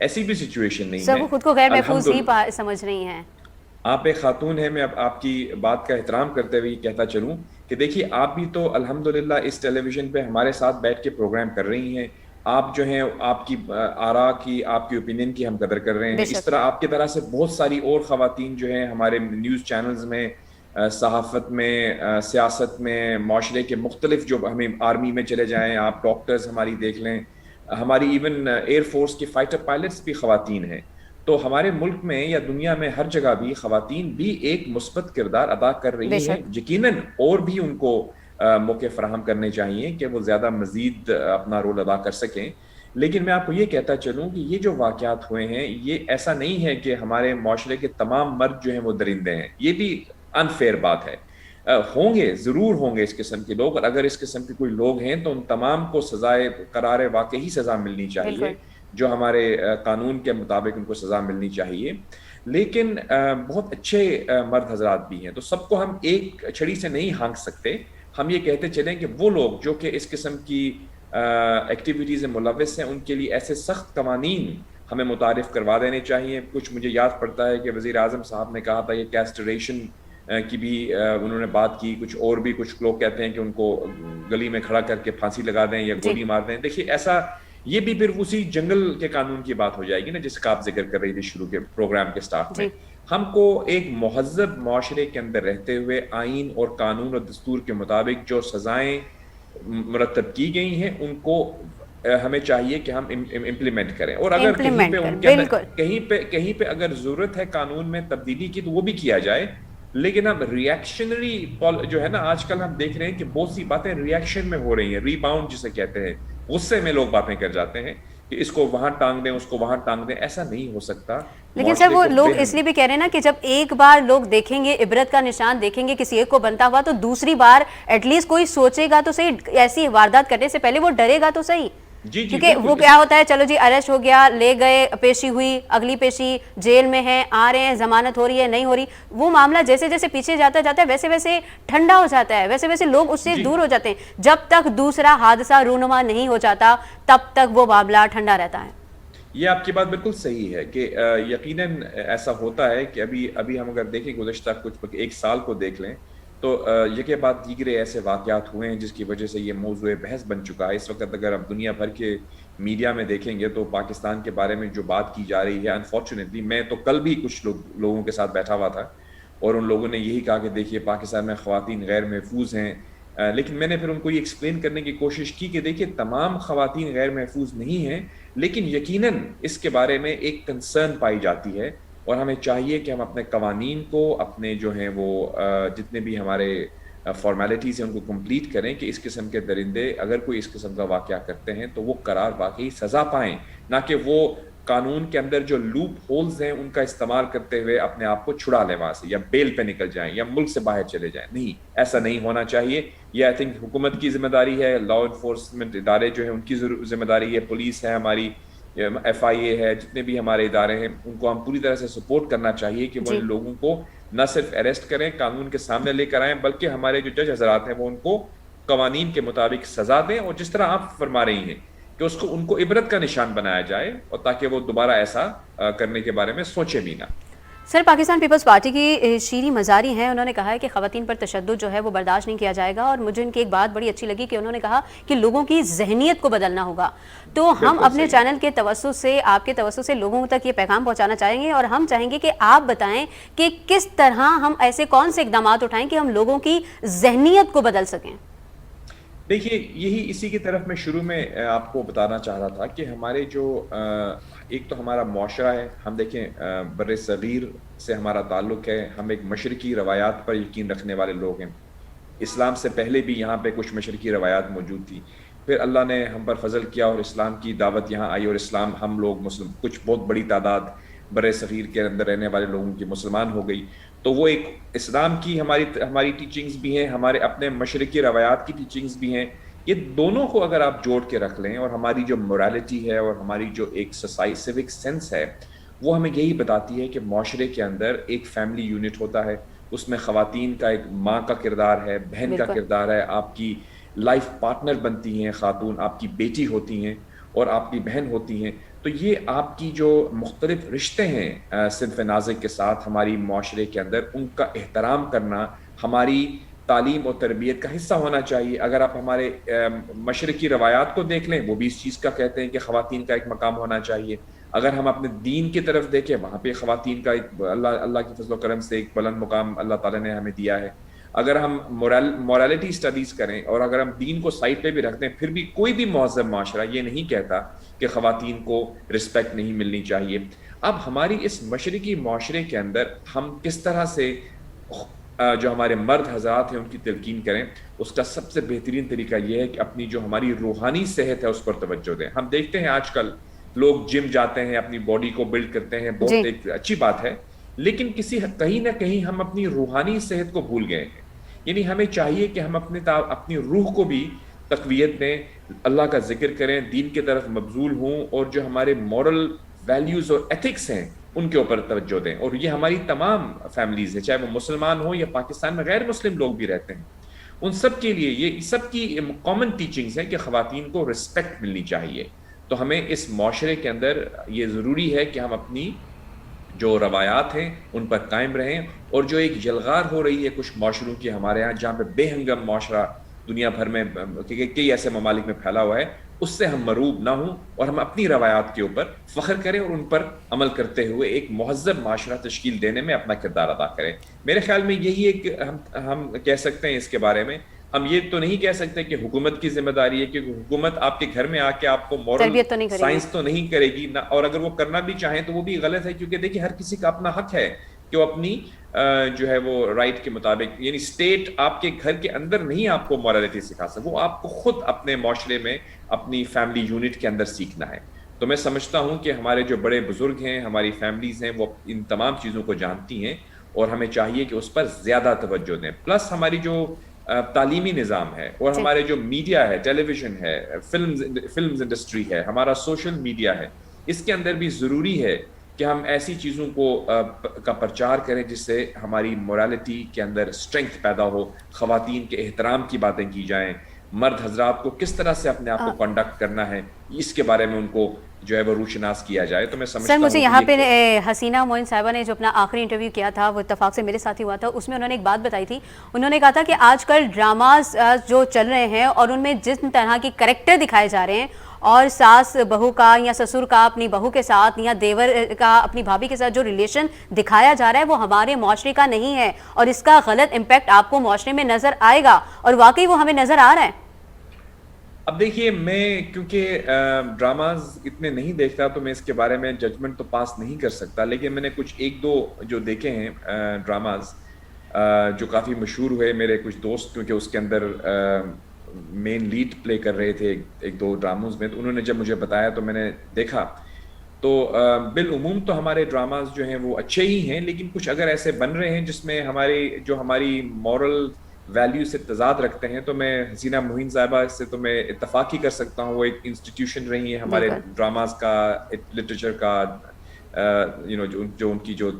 ایسی بھی سچویشن نہیں سب ہے. خود کو غیر محفوظ ہی الحمدللہ سمجھ رہی ہیں. آپ ایک خاتون ہیں, میں اب آپ کی بات کا احترام کرتے ہوئے کہتا چلوں کہ دیکھیے آپ بھی تو الحمدللہ اس ٹیلی ویژن پہ ہمارے ساتھ بیٹھ کے پروگرام کر رہی ہیں. آپ جو ہیں آپ کی آراء کی, آپ کی اوپینین کی ہم قدر کر رہے بے ہیں. اس شک. طرح آپ کی طرح سے بہت ساری اور خواتین جو ہیں ہمارے نیوز چینلز میں, صحافت میں, سیاست میں, معاشرے کے مختلف, جو ہمیں آرمی میں چلے جائیں آپ, ڈاکٹرز ہماری دیکھ لیں, ہماری ایون ایئر فورس کی فائٹر پائلٹس بھی خواتین ہیں. تو ہمارے ملک میں یا دنیا میں ہر جگہ بھی خواتین بھی ایک مثبت کردار ادا کر بے رہی ہیں. شک. یقیناً اور بھی ان کو موقع فراہم کرنے چاہیے کہ وہ زیادہ مزید اپنا رول ادا کر سکیں. لیکن میں آپ کو یہ کہتا چلوں کہ یہ جو واقعات ہوئے ہیں یہ ایسا نہیں ہے کہ ہمارے معاشرے کے تمام مرد جو ہیں وہ درندے ہیں. یہ بھی انفیئر بات ہے. ہوں گے, ضرور ہوں گے اس قسم کے لوگ, اور اگر اس قسم کے کوئی لوگ ہیں تو ان تمام کو سزائے قرار واقعی سزا ملنی چاہیے, بالکل. جو ہمارے قانون کے مطابق ان کو سزا ملنی چاہیے. لیکن بہت اچھے مرد حضرات بھی ہیں, تو سب کو ہم ایک چھڑی سے نہیں ہانک سکتے. ہم یہ کہتے چلیں کہ وہ لوگ جو کہ اس قسم کی ایکٹیویٹیز میں ملوث ہیں ان کے لیے ایسے سخت قوانین ہمیں متعارف کروا دینے چاہیے. کچھ مجھے یاد پڑتا ہے کہ وزیر اعظم صاحب نے کہا تھا یہ کیسٹریشن کی بھی انہوں نے بات کی. کچھ اور بھی کچھ لوگ کہتے ہیں کہ ان کو گلی میں کھڑا کر کے پھانسی لگا دیں یا گولی مار دیں. دیکھیے ایسا, یہ بھی پھر اسی جنگل کے قانون کی بات ہو جائے گی نا, جس کا آپ ذکر کر رہی تھی شروع کے پروگرام کے سٹارٹ میں. ہم کو ایک مہذب معاشرے کے اندر رہتے ہوئے آئین اور قانون اور دستور کے مطابق جو سزائیں مرتب کی گئی ہیں ان کو ہمیں چاہیے کہ ہم امپلیمنٹ کریں. اور اگر کہیں پہ ان کے اندر کہیں پہ اگر ضرورت ہے قانون میں تبدیلی کی تو وہ بھی کیا جائے. لیکن اب ریئیکشنری جو ہے نا, آج کل ہم دیکھ رہے ہیں کہ بہت سی باتیں ریئیکشن میں ہو رہی ہیں, ری باؤنڈ جسے کہتے ہیں, غصے میں لوگ باتیں کر جاتے ہیں کہ اس کو وہاں ٹانگ دیں, اس کو وہاں ٹانگ دیں. ایسا نہیں ہو سکتا. لیکن سر وہ لوگ اس لیے بھی کہہ رہے ہیں نا کہ جب ایک بار لوگ دیکھیں گے, عبرت کا نشان دیکھیں گے کسی ایک کو بنتا ہوا, تو دوسری بار ایٹ لیسٹ کوئی سوچے گا تو صحیح, ایسی واردات کرنے سے پہلے وہ ڈرے گا تو صحیح. کیونکہ وہ کیا ہوتا ہے, چلو جی ارسٹ ہو گیا, لے گئے, پیشی ہوئی, اگلی پیشی, جیل میں ہے, آ رہے ہیں, ضمانت ہو رہی ہے, نہیں ہو رہی, وہ معاملہ جیسے جیسے پیچھے جاتا ہے ویسے ویسے ٹھنڈا ہو جاتا ہے, ویسے ویسے لوگ اس سے دور ہو جاتے ہیں. جب تک دوسرا حادثہ رونما نہیں ہو جاتا تب تک وہ معاملہ ٹھنڈا رہتا ہے. یہ آپ کی بات بالکل صحیح ہے کہ یقیناً ایسا ہوتا ہے کہ ابھی ہم اگر دیکھیں گزشتہ کچھ ایک سال کو دیکھ لیں تو یہ بعد دیگرے ایسے واقعات ہوئے ہیں جس کی وجہ سے یہ موضوع بحث بن چکا ہے. اس وقت اگر آپ دنیا بھر کے میڈیا میں دیکھیں گے تو پاکستان کے بارے میں جو بات کی جا رہی ہے, انفارچونیٹلی میں تو کل بھی کچھ لوگوں کے ساتھ بیٹھا ہوا تھا اور ان لوگوں نے یہی کہا کہ دیکھیے پاکستان میں خواتین غیر محفوظ ہیں. لیکن میں نے پھر ان کو یہ ایکسپلین کرنے کی کوشش کی کہ دیکھیے تمام خواتین غیر محفوظ نہیں ہیں, لیکن یقیناً اس کے بارے میں ایک کنسرن پائی جاتی ہے, اور ہمیں چاہیے کہ ہم اپنے قوانین کو, اپنے جو ہیں وہ جتنے بھی ہمارے فارمیلٹیز ہیں ان کو کمپلیٹ کریں کہ اس قسم کے درندے اگر کوئی اس قسم کا واقعہ کرتے ہیں تو وہ قرار واقعی سزا پائیں, نہ کہ وہ قانون کے اندر جو لوپ ہولز ہیں ان کا استعمال کرتے ہوئے اپنے آپ کو چھڑا لیں وہاں سے, یا بیل پہ نکل جائیں, یا ملک سے باہر چلے جائیں. نہیں, ایسا نہیں ہونا چاہیے. یہ آئی تھنک حکومت کی ذمہ داری ہے, لا انفورسمنٹ ادارے جو ہیں ان کی ذمہ داری ہے, پولیس ہے ہماری, ایف آئی اے ہے, جتنے بھی ہمارے ادارے ہیں ان کو ہم پوری طرح سے سپورٹ کرنا چاہیے کہ وہ ان لوگوں کو نہ صرف اریسٹ کریں, قانون کے سامنے لے کر آئیں, بلکہ ہمارے جو جج حضرات ہیں وہ ان کو قوانین کے مطابق سزا دیں, اور جس طرح آپ فرما رہی ہیں کہ ان کو عبرت کا نشان بنایا جائے, اور تاکہ وہ دوبارہ ایسا کرنے کے بارے میں سوچے بھی نہ. سر, پاکستان پیپلز پارٹی کی شیریں مزاری ہیں, انہوں نے کہا ہے کہ خواتین پر تشدد جو ہے وہ برداشت نہیں کیا جائے گا, اور مجھے ان کی ایک بات بڑی اچھی لگی کہ انہوں نے کہا کہ لوگوں کی ذہنیت کو بدلنا ہوگا. تو ہم اپنے چینل کے توسط سے, آپ کے توسط سے لوگوں تک یہ پیغام پہنچانا چاہیں گے, اور ہم چاہیں گے کہ آپ بتائیں کہ کس طرح ہم ایسے کون سے اقدامات اٹھائیں کہ ہم لوگوں کی ذہنیت کو بدل سکیں. دیکھیے یہی اسی کی طرف میں شروع میں آپ کو بتانا چاہ رہا تھا کہ ہمارے جو ایک تو ہمارا معاشرہ ہے, ہم دیکھیں بر صغیر سے ہمارا تعلق ہے, ہم ایک مشرقی روایات پر یقین رکھنے والے لوگ ہیں. اسلام سے پہلے بھی یہاں پہ کچھ مشرقی روایات موجود تھی, پھر اللہ نے ہم پر فضل کیا اور اسلام کی دعوت یہاں آئی, اور اسلام ہم لوگ مسلم, کچھ بہت بڑی تعداد بر صغیر کے اندر رہنے والے لوگوں کی مسلمان ہو گئی. تو وہ ایک اسلام کی ہماری ٹیچنگز بھی ہیں, ہمارے اپنے مشرقی روایات کی ٹیچنگز بھی ہیں. یہ دونوں کو اگر آپ جوڑ کے رکھ لیں, اور ہماری جو مورالٹی ہے اور ہماری جو ایک سیوک سینس ہے وہ ہمیں یہی بتاتی ہے کہ معاشرے کے اندر ایک فیملی یونٹ ہوتا ہے, اس میں خواتین کا ایک ماں کا کردار ہے, بہن کا کردار ہے, آپ کی لائف پارٹنر بنتی ہیں خاتون, آپ کی بیٹی ہوتی ہیں اور آپ کی بہن ہوتی ہیں. تو یہ آپ کی جو مختلف رشتے ہیں صنف نازک کے ساتھ ہماری معاشرے کے اندر، ان کا احترام کرنا ہماری تعلیم اور تربیت کا حصہ ہونا چاہیے۔ اگر آپ ہمارے مشرقی روایات کو دیکھ لیں، وہ بھی اس چیز کا کہتے ہیں کہ خواتین کا ایک مقام ہونا چاہیے۔ اگر ہم اپنے دین کی طرف دیکھیں، وہاں پہ خواتین کا ایک اللہ کی فضل و کرم سے ایک بلند مقام اللہ تعالیٰ نے ہمیں دیا ہے۔ اگر ہم مورالٹی اسٹڈیز کریں اور اگر ہم دین کو سائڈ پہ بھی رکھتے ہیں، پھر بھی کوئی بھی مہذب معاشرہ یہ نہیں کہتا کہ خواتین کو رسپیکٹ نہیں ملنی چاہیے۔ اب ہماری اس مشرقی معاشرے کے اندر ہم کس طرح سے جو ہمارے مرد حضرات ہیں ان کی تلقین کریں، اس کا سب سے بہترین طریقہ یہ ہے کہ اپنی جو ہماری روحانی صحت ہے اس پر توجہ دیں۔ ہم دیکھتے ہیں آج کل لوگ جم جاتے ہیں، اپنی باڈی کو بلڈ کرتے ہیں، بہت ایک اچھی بات ہے، لیکن کہیں نہ کہیں ہم اپنی روحانی صحت کو بھول گئے ہیں۔ یعنی ہمیں چاہیے کہ ہم اپنی روح کو بھی تقویت دیں، اللہ کا ذکر کریں، دین کی طرف مبذول ہوں، اور جو ہمارے مورل ویلیوز اور ایتھکس ہیں ان کے اوپر توجہ دیں۔ اور یہ ہماری تمام فیملیز ہیں، چاہے وہ مسلمان ہوں یا پاکستان میں غیر مسلم لوگ بھی رہتے ہیں، ان سب کے لیے یہ سب کی کامن ٹیچنگز ہیں کہ خواتین کو رسپیکٹ ملنی چاہیے۔ تو ہمیں اس معاشرے کے اندر یہ ضروری ہے کہ ہم اپنی جو روایات ہیں ان پر قائم رہیں، اور جو ایک یلغار ہو رہی ہے کچھ معاشروں کی ہمارے ہاں، جہاں پہ بے ہنگم معاشرہ دنیا بھر میں کئی ایسے ممالک میں پھیلا ہوا ہے، اس سے ہم مرعوب نہ ہوں، اور ہم اپنی روایات کے اوپر فخر کریں اور ان پر عمل کرتے ہوئے ایک مہذب معاشرہ تشکیل دینے میں اپنا کردار ادا کریں۔ میرے خیال میں یہی ایک ہم کہہ سکتے ہیں اس کے بارے میں۔ ہم یہ تو نہیں کہہ سکتے کہ حکومت کی ذمہ داری ہے، کیونکہ حکومت آپ کے گھر میں آ کے آپ کو مورل سائنس تو نہیں کرے گی، اور اگر وہ کرنا بھی چاہیں تو وہ بھی غلط ہے، کیونکہ دیکھیے ہر کسی کا اپنا حق ہے کہ وہ اپنی جو ہے وہ رائٹ کے مطابق، یعنی اسٹیٹ آپ کے گھر کے اندر نہیں آپ کو مورالٹی سکھا سکتا، وہ آپ کو خود اپنے معاشرے میں اپنی فیملی یونٹ کے اندر سیکھنا ہے۔ تو میں سمجھتا ہوں کہ ہمارے جو بڑے بزرگ ہیں، ہماری فیملیز ہیں، وہ ان تمام چیزوں کو جانتی ہیں، اور ہمیں چاہیے کہ اس پر زیادہ توجہ دیں۔ پلس ہماری جو تعلیمی نظام ہے، اور ہمارے جو میڈیا ہے، ٹیلی ویژن ہے، فلمز انڈسٹری ہے، ہمارا سوشل میڈیا ہے، اس کے اندر بھی ضروری ہے کہ ہم ایسی چیزوں کا پرچار کریں جس سے ہماری مورالٹی کے اندر اسٹرینگتھ پیدا ہو، خواتین کے احترام کی باتیں کی جائیں، مرد حضرات کو کس طرح سے اپنے آپ کو کنڈکٹ کرنا ہے، اس کے بارے میں ان کو جو ہے وہ روشناس کیا جائے۔ تو میں سمجھتا ہوں سر، مجھے یہاں پہ حسینہ معین صاحبہ نے جو اپنا آخری انٹرویو کیا تھا وہ اتفاق سے میرے ساتھ ہی ہوا تھا، اس میں انہوں نے ایک بات بتائی تھی۔ انہوں نے کہا تھا کہ آج کل ڈراماز جو چل رہے ہیں اور ان میں جس طرح کی کریکٹر دکھائے جا رہے ہیں، اور ساس بہو کا یا سسر کا اپنی بہو کے ساتھ یا دیور کا اپنی بھابھی کے ساتھ جو ریلیشن دکھایا جا رہا ہے وہ ہمارے معاشرے کا نہیں ہے، اور اس کا غلط امپیکٹ آپ کو معاشرے میں نظر آئے گا، اور واقعی وہ ہمیں نظر آ رہا ہے۔ اب دیکھیے، میں کیونکہ ڈراماز اتنے نہیں دیکھتا تو میں اس کے بارے میں ججمنٹ تو پاس نہیں کر سکتا، لیکن میں نے کچھ ایک دو جو دیکھے ہیں ڈراماز جو کافی مشہور ہوئے، میرے کچھ دوست کیونکہ اس کے اندر مین لیڈ پلے کر رہے تھے ایک دو ڈراماز میں، تو انہوں نے جب مجھے بتایا تو میں نے دیکھا۔ تو بالعموم تو ہمارے ڈراماز جو ہیں وہ اچھے ہی ہیں، لیکن کچھ اگر ایسے بن رہے ہیں جس میں ہماری مورل ویلیو سے تضاد رکھتے ہیں، تو میں حسینہ معین صاحبہ سے تو میں اتفاق ہی کر سکتا ہوں، وہ ایک انسٹیٹیوشن رہی ہے ہمارے ڈراماز کا، لٹریچر کا، جو ان کی جو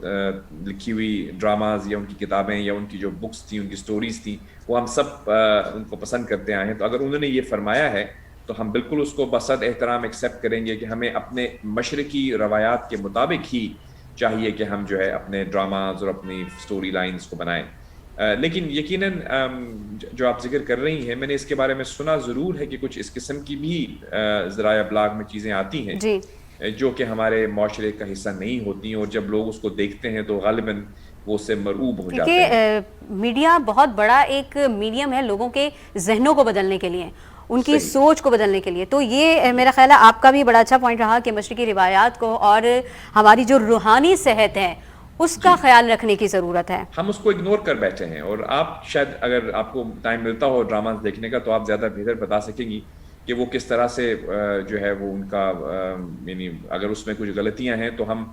لکھی ہوئی ڈراماز یا ان کی کتابیں یا ان کی جو بکس تھیں، ان کی سٹوریز تھیں، وہ ہم سب ان کو پسند کرتے آئے ہیں۔ تو اگر انہوں نے یہ فرمایا ہے تو ہم بالکل اس کو بصد احترام ایکسیپٹ کریں گے کہ ہمیں اپنے مشرقی روایات کے مطابق ہی چاہیے کہ ہم جو ہے اپنے ڈراماز اور اپنی سٹوری لائنز کو بنائیں۔ لیکن یقیناً جو آپ ذکر کر رہی ہیں، میں نے اس کے بارے میں سنا ضرور ہے کہ کچھ اس قسم کی بھی ذرائع ابلاغ میں چیزیں آتی ہیں جو کہ ہمارے معاشرے کا حصہ نہیں ہوتی ہیں، اور جب لوگ اس کو دیکھتے ہیں تو غالباً وہ اس سے مرعوب ہو جاتے ہیں۔ میڈیا بہت بڑا ایک میڈیم ہے لوگوں کے ذہنوں کو بدلنے کے لیے، ان کی سوچ کو بدلنے کے لیے، تو یہ میرا خیال ہے آپ کا بھی بڑا اچھا پوائنٹ رہا کہ مشرقی روایات کو اور ہماری جو روحانی صحت ہے اس کا خیال رکھنے کی ضرورت ہے۔ ہم اس کو اگنور کر بیٹھے ہیں، اور آپ شاید اگر آپ کو ٹائم ملتا ہو ڈراماز دیکھنے کا تو آپ زیادہ بہتر بتا سکیں گی کہ وہ کس طرح سے جو ہے وہ ان کا، یعنی اگر اس میں کچھ غلطیاں ہیں تو ہم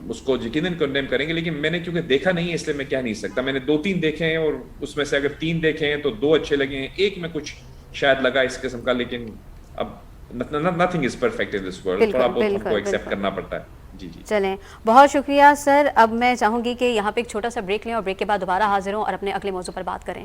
اس کو یقیناً کنڈیم کریں گے، لیکن میں نے کیونکہ دیکھا نہیں ہے اس لیے میں کہہ نہیں سکتا۔ میں نے 2-3 دیکھے ہیں، اور اس میں سے اگر 3 دیکھے ہیں تو 2 اچھے لگے ہیں، ایک میں کچھ شاید لگا اس قسم کا، لیکن اب nothing is perfect in this world، تھوڑا بہت ہم کو ایکسیپٹ کرنا پڑتا ہے۔ جی چلیں، بہت شکریہ سر۔ اب میں چاہوں گی کہ یہاں پہ ایک چھوٹا سا بریک لیں اور بریک کے بعد دوبارہ حاضر ہوں اور اپنے اگلے موضوع پر بات کریں۔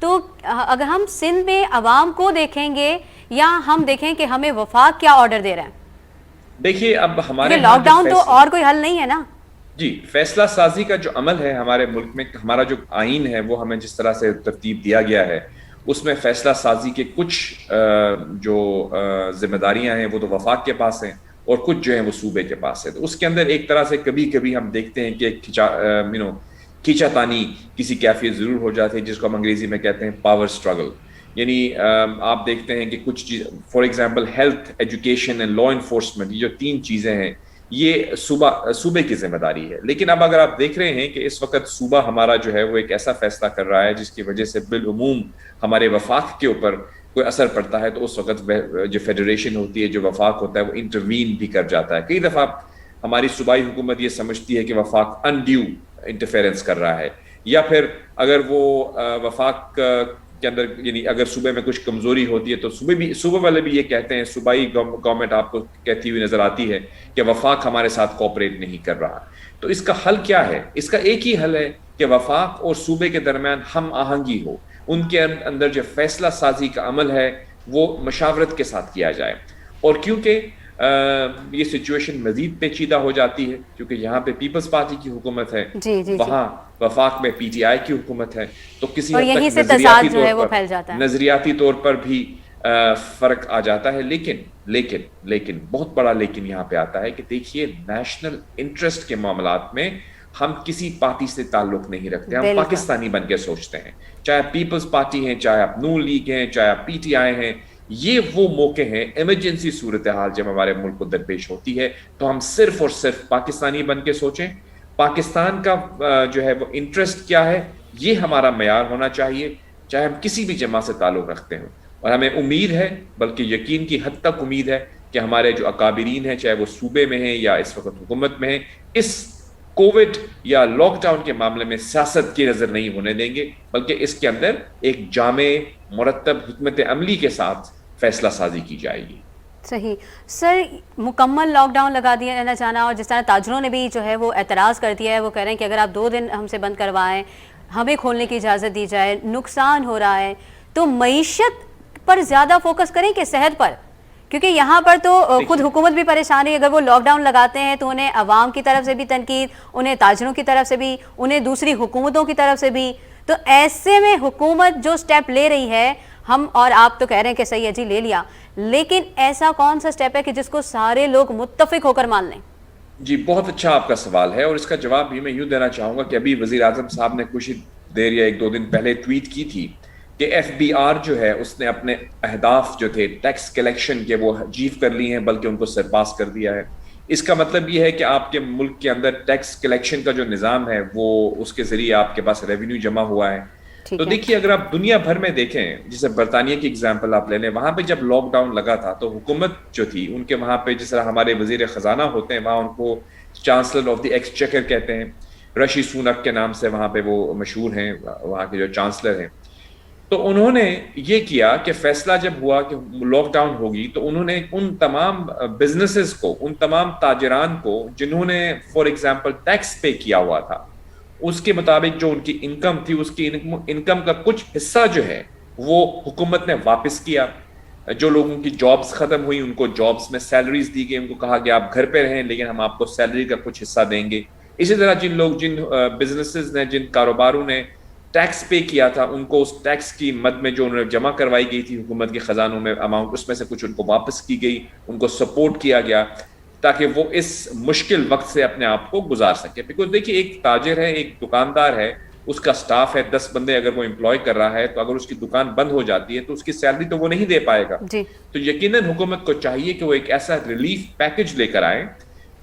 تو اگر ہم سندھ میں عوام کو دیکھیں گے یا ہم دیکھیں کہ ہمیں وفاق کیا آرڈر دے رہے ہیں؟ دیکھیے اب ہمارے لاک ڈاؤن تو اور کوئی حل نہیں ہے نا. جی فیصلہ سازی کا جو عمل ہے ہمارے ملک میں، ہمارا جو آئین ہے وہ ہمیں جس طرح سے ترتیب دیا گیا ہے اس میں فیصلہ سازی کے کچھ جو ذمہ داریاں ہیں وہ تو وفاق کے پاس ہیں اور کچھ جو ہیں وہ صوبے کے پاس ہے. تو اس کے اندر ایک طرح سے کبھی کبھی ہم دیکھتے ہیں کہ کھینچا تانی کسی کیفیت ضرور ہو جاتی ہے، جس کو ہم انگریزی میں کہتے ہیں پاور سٹرگل. یعنی آپ دیکھتے ہیں کہ کچھ چیز for example health, education and law enforcement, یہ جو 3 چیزیں ہیں یہ صوبے کی ذمہ داری ہے. لیکن اب اگر آپ دیکھ رہے ہیں کہ اس وقت صوبہ ہمارا جو ہے وہ ایک ایسا فیصلہ کر رہا ہے جس کی وجہ سے بالعموم ہمارے وفاق کے اوپر کوئی اثر پڑتا ہے، تو اس وقت جو فیڈریشن ہوتی ہے، جو وفاق ہوتا ہے، وہ انٹروین بھی کر جاتا ہے. کئی دفعہ ہماری صوبائی حکومت یہ سمجھتی ہے کہ وفاق انڈیو انٹرفیرنس کر رہا ہے، یا پھر اگر وہ وفاق کے اندر یعنی اگر صوبے میں کچھ کمزوری ہوتی ہے تو صوبے والے بھی یہ کہتے ہیں، صوبائی گورنمنٹ آپ کو کہتی ہوئی نظر آتی ہے کہ وفاق ہمارے ساتھ کوآپریٹ نہیں کر رہا. تو اس کا حل کیا ہے؟ اس کا ایک ہی حل ہے کہ وفاق اور صوبے کے درمیان ہم آہنگی ہو، ان کے اندر جو فیصلہ سازی کا عمل ہے وہ مشاورت کے ساتھ کیا جائے. اور کیونکہ یہ سچویشن مزید پیچیدہ ہو جاتی ہے کیونکہ یہاں پہ پیپلز پارٹی کی حکومت ہے، وہاں وفاق میں پی ٹی آئی کی حکومت ہے، تو کسی حد تک نظریاتی طور پر بھی فرق آ جاتا ہے. لیکن بہت بڑا لیکن یہاں پہ آتا ہے کہ دیکھیے نیشنل انٹرسٹ کے معاملات میں ہم کسی پارٹی سے تعلق نہیں رکھتے، ہم پاکستانی بن کے سوچتے ہیں. چاہے پیپلز پارٹی ہیں، چاہے آپ نون لیگ ہیں، چاہے آپ پی ٹی آئی ہیں، یہ وہ موقع ہیں ایمرجنسی صورتحال جب ہمارے ملک کو درپیش ہوتی ہے تو ہم صرف اور صرف پاکستانی بن کے سوچیں. پاکستان کا جو ہے وہ انٹرسٹ کیا ہے یہ ہمارا معیار ہونا چاہیے، چاہے ہم کسی بھی جماعت سے تعلق رکھتے ہوں. اور ہمیں امید ہے، بلکہ یقین کی حد تک امید ہے کہ ہمارے جو اکابرین ہیں، چاہے وہ صوبے میں ہیں یا اس وقت حکومت میں ہیں، اس کووڈ یا لاک ڈاؤن کے معاملے میں سیاست کی نظر نہیں ہونے دیں گے، بلکہ اس کے اندر ایک جامع مرتب حکمت عملی کے ساتھ فیصلہ سازی کی جائے گی. صحیح سر، مکمل لاک ڈاؤن لگا دیا جانا چاہنا، اور جس طرح تاجروں نے بھی جو ہے وہ اعتراض کر دیا ہے، وہ کہہ رہے ہیں کہ اگر آپ 2 دن ہم سے بند کروائیں، ہمیں کھولنے کی اجازت دی جائے، نقصان ہو رہا ہے. تو معیشت پر زیادہ فوکس کریں کہ صحت پر؟ کیونکہ یہاں پر تو خود حکومت بھی پریشان ہے. اگر وہ لاک ڈاؤن لگاتے ہیں تو انہیں عوام کی طرف سے بھی تنقید، انہیں تاجروں کی طرف سے بھی، انہیں دوسری حکومتوں کی طرف سے بھی. تو ایسے میں حکومت جو سٹیپ لے رہی ہے، ہم اور آپ تو کہہ رہے ہیں کہ صحیح ہے جی لے لیا، لیکن ایسا کون سا سٹیپ ہے کہ جس کو سارے لوگ متفق ہو کر مان لیں؟ جی بہت اچھا آپ کا سوال ہے، اور اس کا جواب بھی میں یوں دینا چاہوں گا کہ ابھی وزیر اعظم صاحب نے کچھ دیر یا 1-2 دن پہلے ٹویٹ کی تھی کہ ایف بی آر جو ہے اس نے اپنے اہداف جو تھے ٹیکس کلیکشن کے وہ اچیو کر لی ہیں، بلکہ ان کو سرپاس کر دیا ہے. اس کا مطلب یہ ہے کہ آپ کے ملک کے اندر ٹیکس کلیکشن کا جو نظام ہے وہ اس کے ذریعے آپ کے پاس ریونیو جمع ہوا ہے. تو دیکھیے اگر آپ دنیا بھر میں دیکھیں، جیسے برطانیہ کی اگزامپل آپ لے لیں، وہاں پہ جب لاک ڈاؤن لگا تھا تو حکومت جو تھی ان کے وہاں پہ جس طرح ہمارے وزیر خزانہ ہوتے ہیں وہاں ان کو چانسلر آف دی ایکسچیکر کہتے ہیں، رشی سونک کے نام سے وہاں پہ وہ مشہور ہیں، وہاں کے جو چانسلر ہیں. تو انہوں نے یہ کیا کہ فیصلہ جب ہوا کہ لاک ڈاؤن ہوگی تو انہوں نے ان تمام بزنسز کو، ان تمام تاجران کو جنہوں نے فار ایگزامپل ٹیکس پے کیا ہوا تھا، اس کے مطابق جو ان کی انکم تھی، اس کی انکم کا کچھ حصہ جو ہے وہ حکومت نے واپس کیا. جو لوگوں کی جابز ختم ہوئی ان کو جابز میں سیلریز دی گئی، ان کو کہا کہ آپ گھر پہ رہیں لیکن ہم آپ کو سیلری کا کچھ حصہ دیں گے. اسی طرح جن بزنسز نے، جن کاروباروں نے ٹیکس پے کیا تھا، ان کو اس ٹیکس کی مد میں جو انہوں نے جمع کروائی گئی تھی حکومت کے خزانوں میں اماؤنٹ، اس میں سے کچھ ان کو واپس کی گئی، ان کو سپورٹ کیا گیا تاکہ وہ اس مشکل وقت سے اپنے آپ کو گزار سکے. بیکاز دیکھیے ایک تاجر ہے، ایک دکاندار ہے، اس کا سٹاف ہے 10 بندے اگر وہ امپلوائے کر رہا ہے، تو اگر اس کی دکان بند ہو جاتی ہے تو اس کی سیلری تو وہ نہیں دے پائے گا. تو یقیناً حکومت کو چاہیے کہ وہ ایک ایسا ریلیف پیکج لے کر آئے،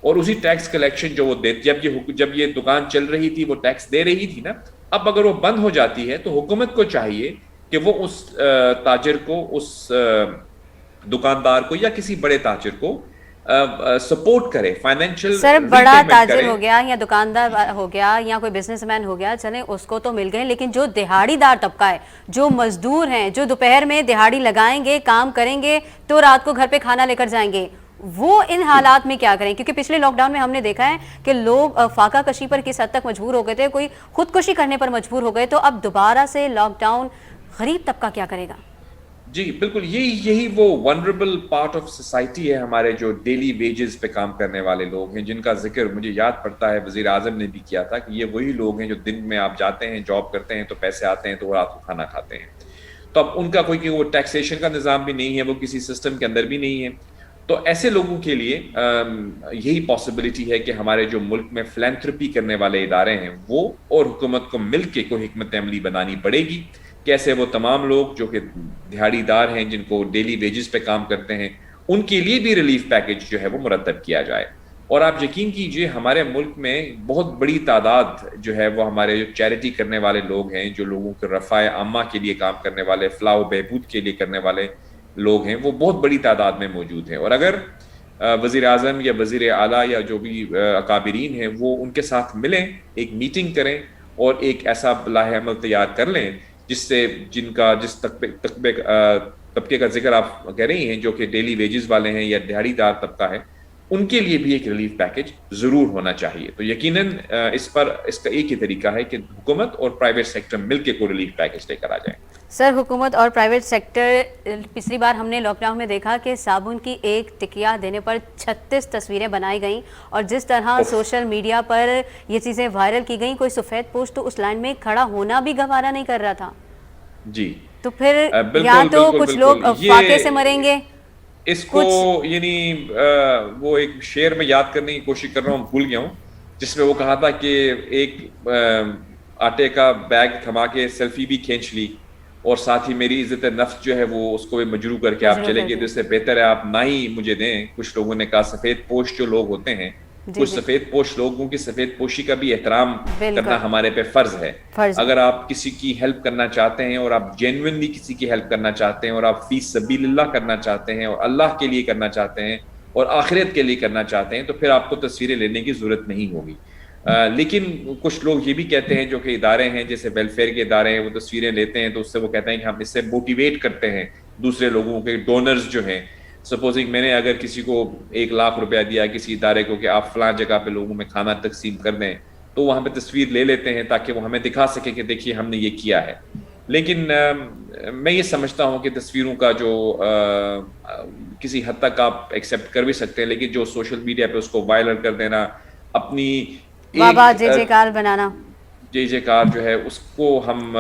اور اسی ٹیکس کلیکشن جو وہ جب یہ دکان چل رہی تھی وہ ٹیکس دے رہی تھی نا، اب اگر وہ بند ہو جاتی ہے تو حکومت کو چاہیے کہ وہ اس تاجر کو، اس دکاندار کو یا کسی بڑے تاجر کو سپورٹ کرے، فائنینشیل. سر بڑا تاجر ہو گیا یا دکاندار ہو گیا یا کوئی بزنس مین ہو گیا، چلیں اس کو تو مل گئے، لیکن جو دہاڑی دار طبقہ ہے، جو مزدور ہیں، جو دوپہر میں دہاڑی لگائیں گے، کام کریں گے تو رات کو گھر پہ کھانا لے کر جائیں گے، وہ ان حالات میں کیا کریں؟ کیونکہ پچھلے لاک ڈاؤن میں ہم نے دیکھا ہے کہ لوگ فاقہ کشی پر کس حد تک مجبور ہو گئے تھے، کوئی خودکشی کرنے پر مجبور ہو گئے. تو اب دوبارہ سے لاک ڈاؤن غریب طبقہ کیا کرے گا؟ جی بالکل، یہی وہ ونربل پارٹ آف سوسائٹی ہے، ہمارے جو ڈیلی ویجز پہ کام کرنے والے لوگ ہیں، جن کا ذکر مجھے یاد پڑتا ہے وزیر اعظم نے بھی کیا تھا کہ یہ وہی لوگ ہیں جو دن میں آپ جاتے ہیں جاب کرتے ہیں تو پیسے آتے ہیں تو رات کو کھانا کھاتے ہیں. تو اب ان کا کوئی وہ ٹیکسیشن کا نظام بھی نہیں ہے، وہ کسی سسٹم کے اندر بھی نہیں ہے. تو ایسے لوگوں کے لیے یہی پاسبلٹی ہے کہ ہمارے جو ملک میں فلینتھرپی کرنے والے ادارے ہیں وہ اور حکومت کو مل کے کوئی حکمت عملی بنانی پڑے گی. کیسے وہ تمام لوگ جو کہ دہاڑی دار ہیں، جن کو ڈیلی ویجز پہ کام کرتے ہیں، ان کے لیے بھی ریلیف پیکج جو ہے وہ مرتب کیا جائے. اور آپ یقین کیجئے ہمارے ملک میں بہت بڑی تعداد جو ہے وہ ہمارے جو چیریٹی کرنے والے لوگ ہیں، جو لوگوں کے رفع عامہ کے لیے کام کرنے والے، فلاح و بہبود کے لیے کرنے والے لوگ ہیں، وہ بہت بڑی تعداد میں موجود ہیں. اور اگر وزیر اعظم یا وزیر اعلیٰ یا جو بھی اکابرین ہیں وہ ان کے ساتھ ملیں، ایک میٹنگ کریں اور ایک ایسا لائحہ عمل تیار کر لیں جس سے جس طبقے کا ذکر آپ کہہ رہی ہیں، جو کہ ڈیلی ویجز والے ہیں یا دہاڑی دار طبقہ ہے، ان کے لیے بھی ایک ریلیف پیکج ضرور ہونا چاہیے. تو یقیناً اس کا ایک ہی طریقہ ہے کہ حکومت اور پرائیویٹ سیکٹر مل کے کوئی ریلیف پیکج لے کر آ جائیں. سر، حکومت اور پرائیویٹ سیکٹر، پچھلی بار ہم نے لاک ڈاؤن میں دیکھا کہ صابن کی ایک ٹکیا دینے پر 36 تصویریں بنائی گئیں، اور جس طرح سوشل میڈیا پر یہ چیزیں وائرل کی گئیں، کوئی سفید پوش تو اس لائن میں کھڑا ہونا بھی گوارا نہیں کر رہا تھا. جی تو پھر یا تو کچھ لوگ فاقے سے مریں گے. اس کو یعنی وہ ایک شعر میں یاد کرنے کی کوشش کر رہا ہوں، بھول گیا ہوں، جس میں وہ کہا تھا کہ ایک آٹے کا بیگ تھما کے سیلفی بھی کھینچ لی اور ساتھ ہی میری عزت نفس جو ہے وہ اس کو بھی مجروح کر کے آپ چلے گئے، تو اس سے بہتر ہے آپ نہ ہی مجھے دیں. کچھ لوگوں نے کہا سفید پوش جو لوگ ہوتے ہیں، کچھ سفید پوش لوگوں کی سفید پوشی کا بھی احترام کرنا ہمارے پہ فرض ہے. اگر آپ کسی کی ہیلپ کرنا چاہتے ہیں اور آپ جینوئنلی کسی کی ہیلپ کرنا چاہتے ہیں اور آپ فی سبیل اللہ کرنا چاہتے ہیں اور اللہ کے لیے کرنا چاہتے ہیں اور آخرت کے لیے کرنا چاہتے ہیں، تو پھر آپ کو تصویریں لینے کی ضرورت نہیں ہوگی. لیکن کچھ لوگ یہ بھی کہتے ہیں، جو کہ ادارے ہیں جیسے ویلفیئر کے ادارے ہیں، وہ تصویریں لیتے ہیں تو اس سے وہ کہتے ہیں کہ ہم اس سے موٹیویٹ کرتے ہیں دوسرے لوگوں کے ڈونرز جو ہیں. سپوزنگ میں نے اگر کسی کو 1,00,000 روپیہ دیا کسی ادارے کو کہ آپ فلاں جگہ پہ لوگوں میں کھانا تقسیم کر دیں، تو وہاں پہ تصویر لے لیتے ہیں تاکہ وہ ہمیں دکھا سکے کہ دیکھیے ہم نے یہ کیا ہے. لیکن میں یہ سمجھتا ہوں کہ تصویروں کا جو کسی حد تک آپ ایکسیپٹ کر بھی سکتے ہیں، لیکن جو سوشل میڈیا پہ اس کو وائرل کر دینا، اپنی جے کار بنانا، جے کار جو ہے، اس کو ہم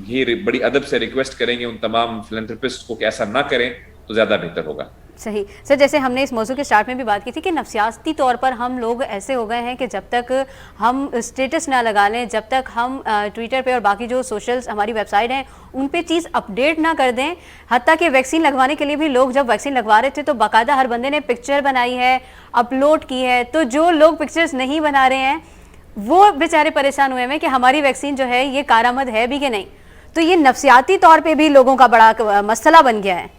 یہ بڑی ادب سے ریکویسٹ کریں گے ان تمام فلنتھرپسٹ کو کہ ایسا نہ کریں تو زیادہ بہتر ہوگا. صحیح. سر، جیسے ہم نے اس موضوع کے سٹارٹ میں بھی بات کی تھی کہ نفسیاتی طور پر ہم لوگ ایسے ہو گئے ہیں کہ جب تک ہم اسٹیٹس نہ لگا لیں، جب تک ہم ٹویٹر پہ اور باقی جو سوشلز ہماری ویب سائٹ ہیں ان پہ چیز اپڈیٹ نہ کر دیں. حتیٰ کہ ویکسین لگوانے کے لیے بھی لوگ جب ویکسین لگوا رہے تھے تو باقاعدہ ہر بندے نے پکچر بنائی ہے، اپلوڈ کی ہے. تو جو لوگ پکچرز نہیں بنا رہے ہیں وہ بیچارے پریشان ہوئے ہیں کہ ہماری ویکسین جو ہے یہ کارآمد ہے بھی کہ نہیں. تو یہ نفسیاتی طور پہ بھی لوگوں کا بڑا مسئلہ بن گیا ہے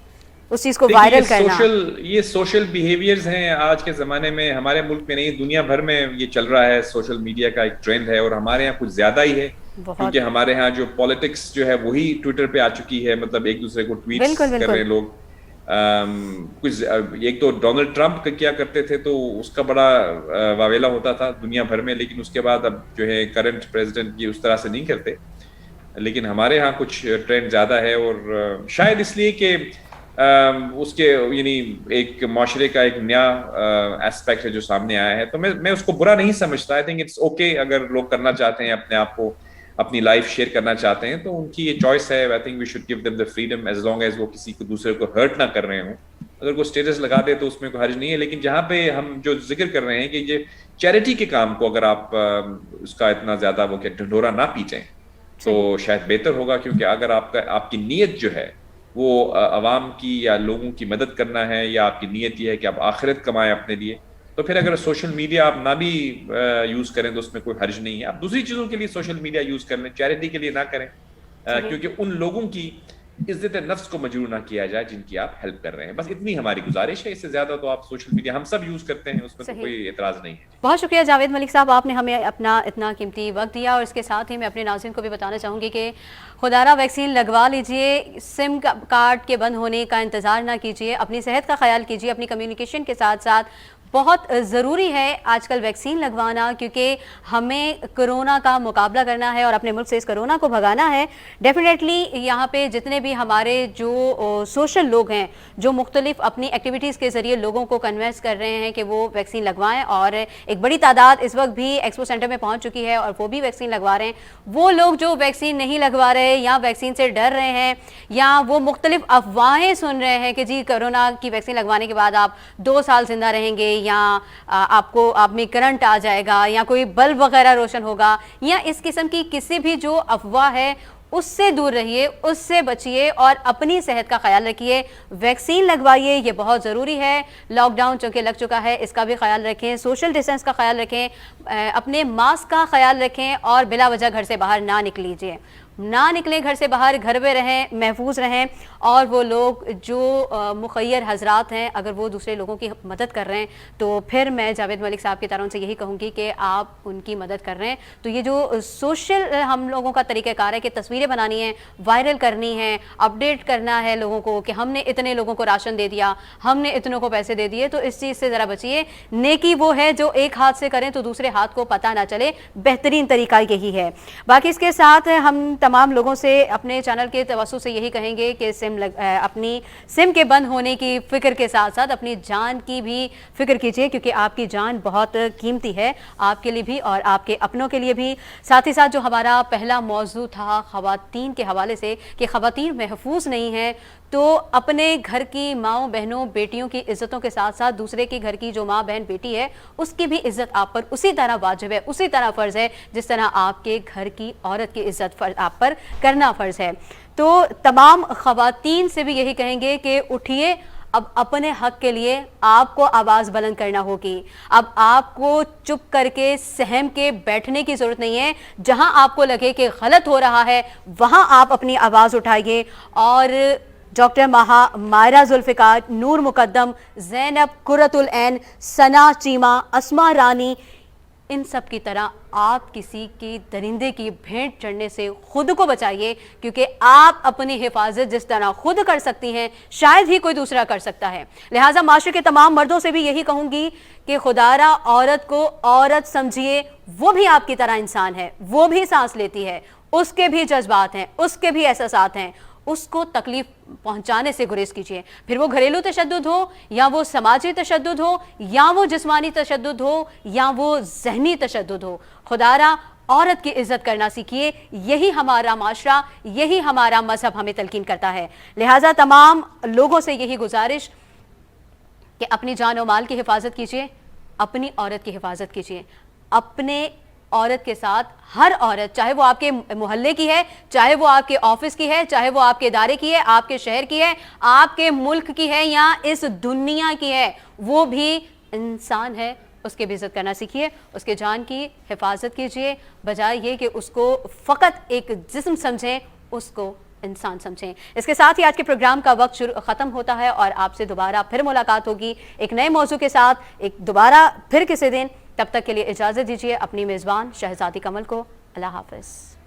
اس چیز کو وائرل کرنا. یہ سوشل بیہیویئرز ہیں آج کے زمانے میں، ہمارے ملک میں نہیں دنیا بھر میں یہ چل رہا ہے. سوشل میڈیا کا ایک ٹرینڈ ہے اور ہمارے ہاں کچھ زیادہ ہی ہے، کیونکہ ہمارے ہاں جو پالیٹکس جو ہے وہی ٹویٹر پہ آ چکی ہے. مطلب ایک دوسرے کو ٹویٹس کر رہے ہیں لوگ. کچھ ایک تو ڈونلڈ ٹرمپ کیا کرتے تھے تو اس کا بڑا واویلا ہوتا تھا دنیا بھر میں، لیکن اس کے بعد اب جو ہے کرنٹ پریزیڈنٹ یہ اس طرح سے نہیں کرتے. لیکن ہمارے ہاں کچھ ٹرینڈ زیادہ ہے، اور شاید اس لیے کہ اس کے یعنی ایک معاشرے کا ایک نیا ایسپیکٹ ہے جو سامنے آیا ہے. تو میں اس کو برا نہیں سمجھتا. آئی تھنک اٹس اوکے اگر لوگ کرنا چاہتے ہیں، اپنے آپ کو اپنی لائف شیئر کرنا چاہتے ہیں تو ان کی یہ چوائس ہے. I think we should give them the freedom as long as وہ کسی کو دوسرے کو ہرٹ نہ کر رہے ہوں. اگر کوئی اسٹیٹس لگا دے تو اس میں کوئی حرج نہیں ہے. لیکن جہاں پہ ہم جو ذکر کر رہے ہیں کہ یہ چیریٹی کے کام کو اگر آپ اس کا اتنا زیادہ وہ کہ ڈھنڈورا نہ پیچیں تو شاید بہتر ہوگا. کیونکہ اگر آپ کی نیت جو ہے وہ عوام کی یا لوگوں کی مدد کرنا ہے، یا آپ کی نیت یہ ہے کہ آپ آخرت کمائیں اپنے لیے، تو پھر اگر سوشل میڈیا آپ نہ بھی یوز کریں تو اس میں کوئی حرج نہیں ہے. آپ دوسری چیزوں کے لیے سوشل میڈیا یوز کر لیں، چیریٹی کے لیے نہ کریں، کیونکہ ان لوگوں کی عزت نفس کو مجروح نہ کیا جائے جن کی آپ ہیلپ کر رہے ہیں. بس اتنی ہماری گزارش ہے. اس سے زیادہ تو آپ سوشل میڈیا ہم سب یوز کرتے ہیں، اس میں تو کوئی اعتراض نہیں ہے. بہت شکریہ جاوید ملک صاحب، آپ نے ہمیں اپنا اتنا قیمتی وقت دیا. اور اس کے ساتھ ہی میں اپنے ناظرین کو بھی بتانا چاہوں گی کہ خدارہ ویکسین لگوا لیجئے، سم کارڈ کے بند ہونے کا انتظار نہ کیجیے، اپنی صحت کا خیال کیجیے، اپنی کمیونیکیشن کے ساتھ ساتھ بہت ضروری ہے آج کل ویکسین لگوانا، کیونکہ ہمیں کرونا کا مقابلہ کرنا ہے اور اپنے ملک سے اس کرونا کو بھگانا ہے۔ ڈیفینیٹلی یہاں پہ جتنے بھی ہمارے جو سوشل لوگ ہیں، جو مختلف اپنی ایکٹیویٹیز کے ذریعے لوگوں کو کنوینس کر رہے ہیں کہ وہ ویکسین لگوائیں، اور ایک بڑی تعداد اس وقت بھی ایکسپو سینٹر میں پہنچ چکی ہے اور وہ بھی ویکسین لگوا رہے ہیں۔ وہ لوگ جو ویکسین نہیں لگوا رہے یا ویکسین سے ڈر رہے ہیں یا وہ مختلف افواہیں سن رہے ہیں کہ جی کرونا کی ویکسین لگوانے کے بعد آپ 2 سال زندہ رہیں گے، یا آپ میں کرنٹ آ جائے گا، یا کوئی بلب وغیرہ روشن ہوگا، یا اس قسم کی کسی بھی جو افواہ ہے اس سے دور رہیے، اس سے بچیے اور اپنی صحت کا خیال رکھیے۔ ویکسین لگوائیے، یہ بہت ضروری ہے۔ لاک ڈاؤن چونکہ لگ چکا ہے، اس کا بھی خیال رکھیں، سوشل ڈسٹینس کا خیال رکھیں، اپنے ماسک کا خیال رکھیں، اور بلا وجہ گھر سے باہر نہ نکلیجیے، نہ نکلیں گھر سے باہر، گھر میں رہیں، محفوظ رہیں۔ اور وہ لوگ جو مخیر حضرات ہیں، اگر وہ دوسرے لوگوں کی مدد کر رہے ہیں تو پھر میں جاوید ملک صاحب کی طرف سے یہی کہوں گی کہ آپ ان کی مدد کر رہے ہیں۔ تو یہ جو سوشل ہم لوگوں کا طریقہ کار ہے کہ تصویریں بنانی ہیں، وائرل کرنی ہے، اپڈیٹ کرنا ہے لوگوں کو کہ ہم نے اتنے لوگوں کو راشن دے دیا، ہم نے اتنوں کو پیسے دے دیے، تو اس چیز سے ذرا بچیے۔ نیکی وہ ہے جو ایک ہاتھ سے کریں تو دوسرے ہاتھ کو پتہ نہ چلے، بہترین طریقہ یہی ہے۔ باقی اس کے ساتھ ہم تمام لوگوں سے اپنے چینل کے توسط سے یہی کہیں گے کہ اپنی سم کے بند ہونے کی فکر کے ساتھ ساتھ اپنی جان کی بھی فکر کیجیے، کیونکہ آپ کی جان بہت قیمتی ہے، آپ کے لیے بھی اور آپ کے اپنوں کے لیے بھی۔ ساتھ ہی ساتھ جو ہمارا پہلا موضوع تھا خواتین کے حوالے سے کہ خواتین محفوظ نہیں ہیں، تو اپنے گھر کی ماؤں، بہنوں، بیٹیوں کی عزتوں کے ساتھ ساتھ دوسرے کے گھر کی جو ماں، بہن، بیٹی ہے اس کی بھی عزت آپ پر اسی طرح واجب ہے، اسی طرح فرض ہے جس طرح آپ کے گھر کی عورت کی عزت آپ پر کرنا فرض ہے۔ تو تمام خواتین سے بھی یہی کہیں گے کہ اٹھیے، اب اپنے حق کے لیے آپ کو آواز بلند کرنا ہوگی۔ اب آپ کو چپ کر کے سہم کے بیٹھنے کی ضرورت نہیں ہے، جہاں آپ کو لگے کہ غلط ہو رہا ہے وہاں آپ اپنی آواز اٹھائیے، اور ڈاکٹر ماہرہ ذوالفقار، نور مقدم، زینب، قرۃ العین، ثنا چیمہ، اسما رانی، ان سب کی طرح آپ کسی کی درندے کی بھینٹ چڑھنے سے خود کو بچائیے، کیونکہ آپ اپنی حفاظت جس طرح خود کر سکتی ہیں شاید ہی کوئی دوسرا کر سکتا ہے۔ لہٰذا معاشرے کے تمام مردوں سے بھی یہی کہوں گی کہ خدارا عورت کو عورت سمجھیے، وہ بھی آپ کی طرح انسان ہے، وہ بھی سانس لیتی ہے، اس کے بھی جذبات ہیں، اس کے بھی احساسات ہیں، اس کو تکلیف پہنچانے سے گریز کیجیے، پھر وہ گھریلو تشدد ہو یا وہ سماجی تشدد ہو یا وہ جسمانی تشدد ہو یا وہ ذہنی تشدد ہو۔ خدارا عورت کی عزت کرنا سیکھیے، یہی ہمارا معاشرہ، یہی ہمارا مذہب ہمیں تلقین کرتا ہے۔ لہٰذا تمام لوگوں سے یہی گزارش کہ اپنی جان و مال کی حفاظت کیجیے، اپنی عورت کی حفاظت کیجیے، اپنے عورت کے ساتھ ہر عورت، چاہے وہ آپ کے محلے کی ہے، چاہے وہ آپ کے آفس کی ہے، چاہے وہ آپ کے ادارے کی ہے، آپ کے شہر کی ہے، آپ کے ملک کی ہے یا اس دنیا کی ہے، وہ بھی انسان ہے، اس کی بھی عزت کرنا سیکھیے، اس کے جان کی حفاظت کیجیے، بجائے یہ کہ اس کو فقط ایک جسم سمجھیں، اس کو انسان سمجھیں۔ اس کے ساتھ ہی آج کے پروگرام کا وقت ختم ہوتا ہے اور آپ سے دوبارہ پھر ملاقات ہوگی ایک نئے موضوع کے ساتھ، ایک دوبارہ پھر کسی دن۔ تب تک کے لیے اجازت دیجیے اپنی میزبان شہزادی کمل کو۔ اللہ حافظ۔